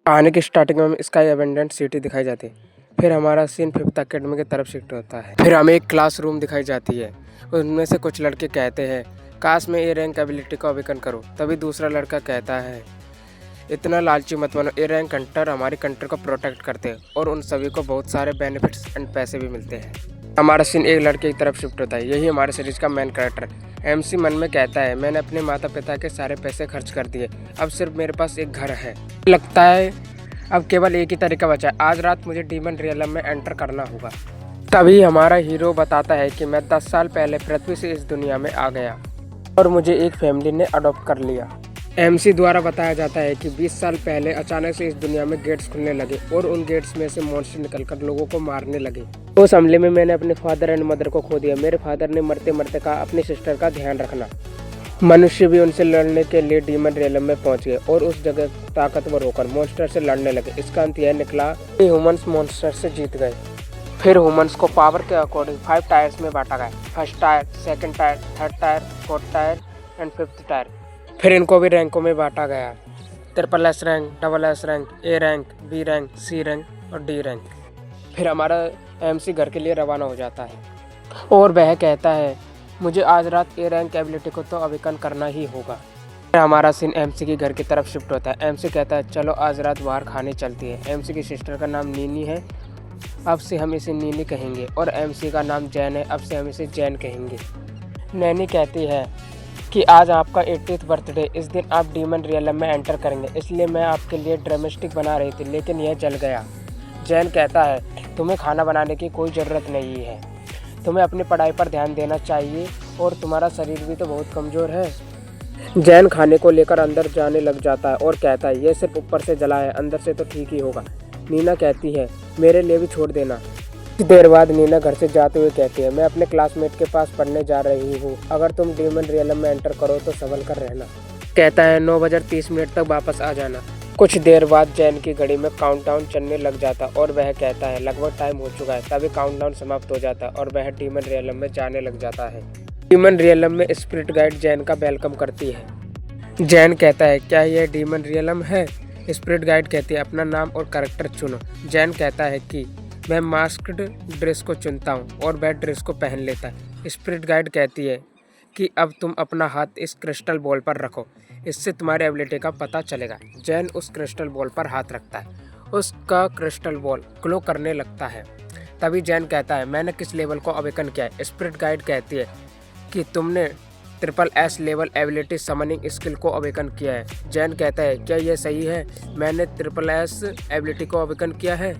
कहानी की स्टार्टिंग में स्काई अबेंडेंट सिटी दिखाई जाती है। फिर हमारा सीन फिफ्थ अकेडमी की तरफ शिफ्ट होता है। फिर हमें एक क्लासरूम दिखाई जाती है। उनमें से कुछ लड़के कहते हैं काश मैं ए रैंक एबिलिटी को अवेकन करूं। तभी दूसरा लड़का कहता है इतना लालची मत बनो, ए रैंक हंटर हमारी कंट्री को प्रोटेक्ट करते हैं और उन सभी को बहुत सारे बेनिफिट्स एंड पैसे भी मिलते हैं। हमारा सीन एक लड़के की तरफ शिफ्ट होता है। यही हमारे सीरीज का मेन कैरेक्टर एमसी मन में कहता है मैंने अपने माता पिता के सारे पैसे खर्च कर दिए, अब सिर्फ मेरे पास एक घर है। लगता है अब केवल एक ही तरीका बचा है, आज रात मुझे डीमन रियलम में एंटर करना होगा। तभी हमारा हीरो बताता है कि मैं 10 साल पहले पृथ्वी से इस दुनिया में आ गया और मुझे एक फैमिली ने अडॉप्ट कर लिया। एमसी द्वारा बताया जाता है कि 20 साल पहले अचानक से इस दुनिया में गेट्स खुलने लगे और उन गेट्स में से मॉन्स्टर निकलकर लोगों को मारने लगे। उस हमले में मैंने अपने फादर एंड मदर को खो दिया। मेरे फादर ने मरते मरते कहा अपनी सिस्टर का ध्यान रखना। मनुष्य भी उनसे लड़ने के लिए डीमन रियलम में पहुंच गए और उस जगह ताकतवर होकर मॉन्स्टर से लड़ने लगे। इसका अंत यह निकला कि ह्यूमंस मॉन्स्टर से जीत गए। फिर ह्यूमंस को पावर के अकॉर्डिंग 5 टायर्स में बांटा गया। First tier, second tier, third tier, fourth tier and fifth tier. फिर इनको भी रैंकों में बांटा गया। Triple S rank, double S rank, A rank, B rank, C rank और डी रैंक। फिर हमारा एमसी घर के लिए रवाना हो जाता है और वह कहता है मुझे आज रात ए रैंक एबिलिटी को तो अवेकन करना ही होगा। फिर हमारा सीन एमसी के घर की तरफ शिफ्ट होता है। एमसी कहता है चलो आज रात बाहर खाने चलती है। एमसी की सिस्टर का नाम नीनी है, अब से हम इसे नीनी कहेंगे, और एमसी का नाम जैन है, अब से हम इसे जैन कहेंगे। नैनी कहती है कि आज आपका 80th बर्थडे, इस दिन आप डीमन रियलम में एंटर करेंगे, इसलिए मैं आपके लिए ड्रामेस्टिक बना रही थी लेकिन यह जल गया। जैन कहता है तुम्हें खाना बनाने की कोई ज़रूरत नहीं है, तुम्हें अपनी पढ़ाई पर ध्यान देना चाहिए और तुम्हारा शरीर भी तो बहुत कमज़ोर है। जैन खाने को लेकर अंदर जाने लग जाता है और कहता है ये सिर्फ ऊपर से जला है, अंदर से तो ठीक ही होगा। नीना कहती है मेरे लिए भी छोड़ देना। कुछ देर बाद नीना घर से जाते हुए कहती है मैं अपने क्लासमेट के पास पढ़ने जा रही हूँ, अगर तुम डीमन रियलम में एंटर करो तो संभल कर रहना। कहता है 9:30 तक वापस आ जाना। कुछ देर बाद जैन की घड़ी में काउंटडाउन चलने लग जाता और वह कहता है लगभग टाइम हो चुका है। तभी काउंटडाउन समाप्त हो जाता और वह डीमन रियलम में जाने लग जाता है। डीमन रियलम में स्पिरिट गाइड जैन का वेलकम करती है। जैन कहता है क्या यह डीमन रियलम है? स्पिरिट गाइड कहती है अपना नाम और कैरेक्टर चुनो। जैन कहता है कि मैं मास्क्ड ड्रेस को चुनता हूँ और वह ड्रेस को पहन लेता है। स्पिरिट गाइड कहती है कि अब तुम अपना हाथ इस क्रिस्टल बॉल पर रखो, इससे तुम्हारी एबिलिटी का पता चलेगा। जैन उस क्रिस्टल बॉल पर हाथ रखता है, उसका क्रिस्टल बॉल ग्लो करने लगता है। तभी जैन कहता है मैंने किस लेवल को अवेकन किया है? स्पिरिट गाइड कहती है कि तुमने triple S level ability summoning skill को अवेकन किया है। जैन कहता है क्या यह सही है? मैंने ट्रिपल एस एबिलिटी को अवेकन किया है।